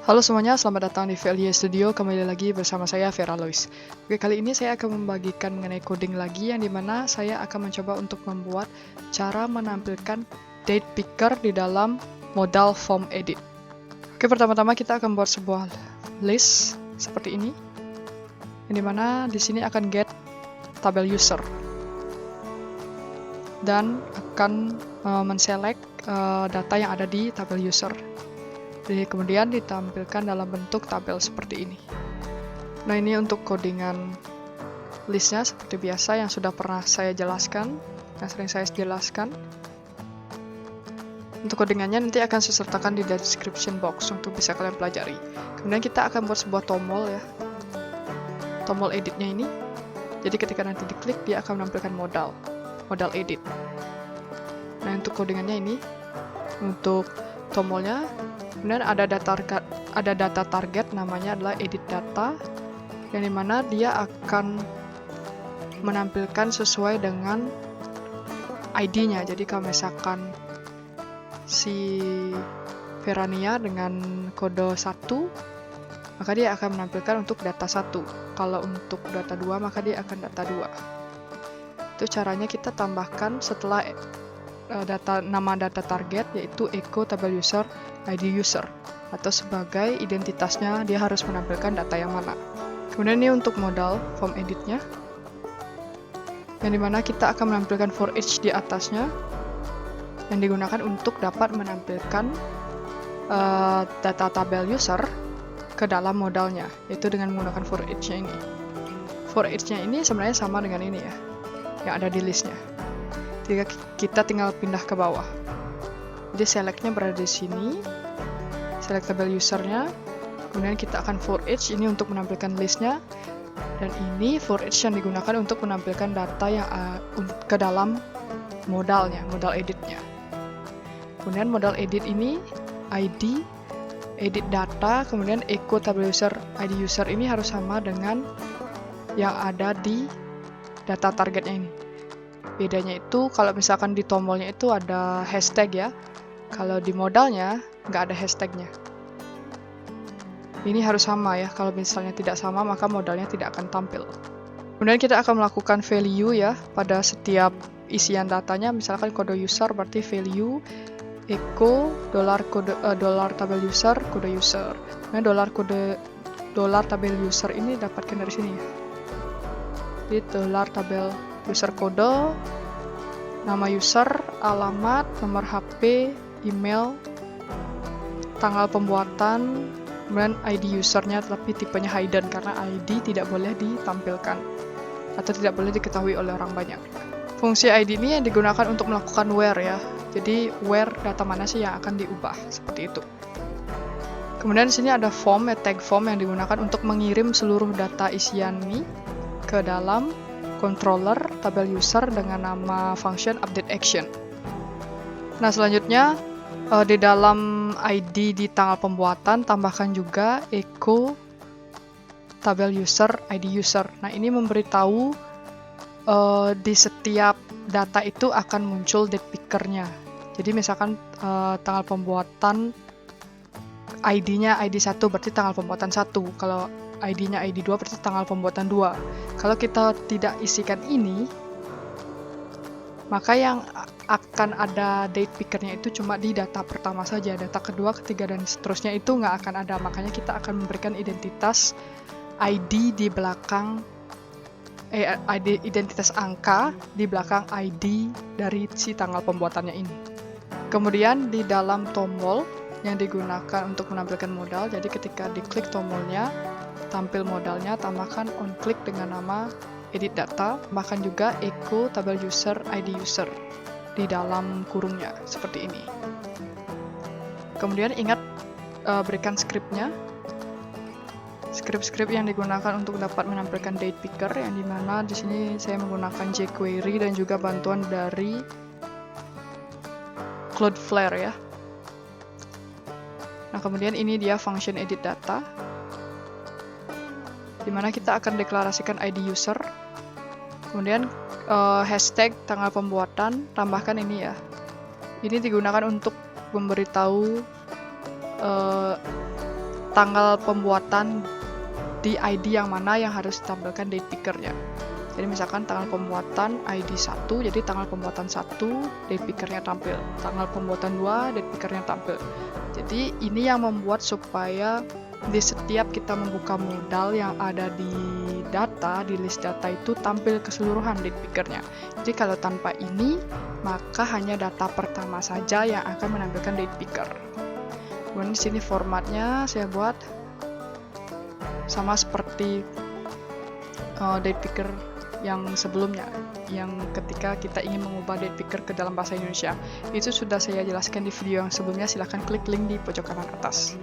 Halo semuanya, selamat datang di VLY Studio. Kembali lagi bersama saya Vera Lois. Oke, kali ini saya akan membagikan mengenai coding lagi, yang dimana saya akan mencoba untuk membuat cara menampilkan date picker di dalam modal form edit. Oke, pertama-tama kita akan buat sebuah list seperti ini, yang dimana di sini akan get tabel user dan akan menselect data yang ada di tabel user. Jadi kemudian ditampilkan dalam bentuk tabel seperti ini. Nah, ini untuk codingan listnya seperti biasa yang sudah pernah saya jelaskan, yang sering saya jelaskan. Untuk codingannya nanti akan saya sertakan di description box untuk bisa kalian pelajari. Kemudian kita akan buat sebuah tombol ya, tombol editnya ini. Jadi ketika nanti diklik dia akan menampilkan modal edit. Nah, untuk codingannya ini, untuk tombolnya, kemudian ada data target, namanya adalah edit data, yang dimana dia akan menampilkan sesuai dengan ID-nya. Jadi kalau misalkan si Verania dengan kode 1, maka dia akan menampilkan untuk data 1. Kalau untuk data 2, maka dia akan data 2. Itu caranya kita tambahkan setelah nama data target, yaitu echo tabel user ID user, atau sebagai identitasnya dia harus menampilkan data yang mana. Kemudian ini untuk modal form editnya, yang dimana kita akan menampilkan for each di atasnya, yang digunakan untuk dapat menampilkan data tabel user ke dalam modalnya, yaitu dengan menggunakan for each-nya ini. For each-nya ini sebenarnya sama dengan ini ya, yang ada di listnya. Jika kita tinggal pindah ke bawah, jadi selectnya berada di sini, select tabel usernya, kemudian kita akan for each ini untuk menampilkan listnya, dan ini for each yang digunakan untuk menampilkan data yang ke dalam modalnya, modal editnya. Kemudian modal edit ini ID, edit data, kemudian echo tabel user ID user ini harus sama dengan yang ada di data targetnya ini. Bedanya itu kalau misalkan di tombolnya itu ada hashtag ya, kalau di modalnya nggak ada hashtagnya. Ini harus sama ya, kalau misalnya tidak sama maka modalnya tidak akan tampil. Kemudian kita akan melakukan value ya pada setiap isian datanya, misalkan kode user berarti value echo dolar tabel user kode user. Nah, dolar tabel user ini dapatkan dari sini ya. Jadi dolar tabel user kode, nama user, alamat, nomor HP, email, tanggal pembuatan, kemudian ID usernya tapi tipenya hidden karena ID tidak boleh ditampilkan atau tidak boleh diketahui oleh orang banyak. Fungsi ID ini yang digunakan untuk melakukan where ya. Jadi where data mana sih yang akan diubah, seperti itu. Kemudian di sini ada form, tag form yang digunakan untuk mengirim seluruh data isian ini ke dalam controller tabel user dengan nama function update action. Nah, selanjutnya di dalam ID di tanggal pembuatan tambahkan juga echo tabel user ID user. Nah, ini memberitahu di setiap data itu akan muncul date picker-nya. Jadi misalkan tanggal pembuatan ID-nya ID 1 berarti tanggal pembuatan 1. Kalau ID-nya ID 2 berarti tanggal pembuatan 2. Kalau kita tidak isikan ini, maka yang akan ada date picker-nya itu cuma di data pertama saja. Data kedua, ketiga, dan seterusnya itu nggak akan ada. Makanya kita akan memberikan identitas ID di belakang identitas angka di belakang ID dari si tanggal pembuatannya ini. Kemudian di dalam tombol yang digunakan untuk menampilkan modal, jadi ketika diklik tombolnya, tampil modalnya, tambahkan on click dengan nama edit data, tambahkan juga echo tabel user ID user di dalam kurungnya, seperti ini. Kemudian ingat berikan scriptnya, script yang digunakan untuk dapat menampilkan date picker, yang dimana di sini saya menggunakan jQuery dan juga bantuan dari Cloudflare ya. Nah, kemudian ini dia function edit data, dimana kita akan deklarasikan ID user, kemudian hashtag tanggal pembuatan, tambahkan ini ya. Ini digunakan untuk memberitahu tanggal pembuatan di ID yang mana yang harus ditampilkan date pickernya. Jadi misalkan tanggal pembuatan ID 1, jadi tanggal pembuatan 1, date pickernya tampil. Tanggal pembuatan 2, date pickernya tampil. Jadi ini yang membuat supaya di setiap kita membuka modal yang ada di data, di list data itu tampil keseluruhan date pickernya. Jadi kalau tanpa ini, maka hanya data pertama saja yang akan menampilkan date picker. Kemudian di sini formatnya saya buat sama seperti date picker yang sebelumnya, yang ketika kita ingin mengubah date picker ke dalam bahasa Indonesia. Itu sudah saya jelaskan di video yang sebelumnya, silahkan klik link di pojok kanan atas.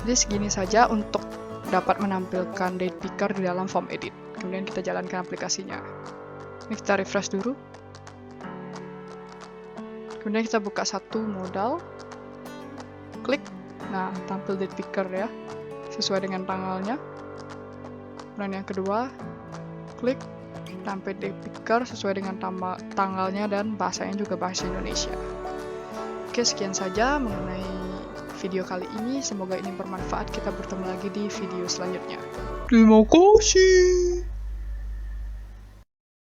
Jadi segini saja untuk dapat menampilkan date picker di dalam form edit. Kemudian kita jalankan aplikasinya. Ini kita refresh dulu. Kemudian kita buka satu modal. Klik. Nah, tampil date picker ya, sesuai dengan tanggalnya. Dan yang kedua, klik, tampil date picker sesuai dengan tanggalnya dan bahasanya juga bahasa Indonesia. Oke, sekian saja mengenai video kali ini. Semoga ini bermanfaat. Kita bertemu lagi di video selanjutnya. Terima kasih.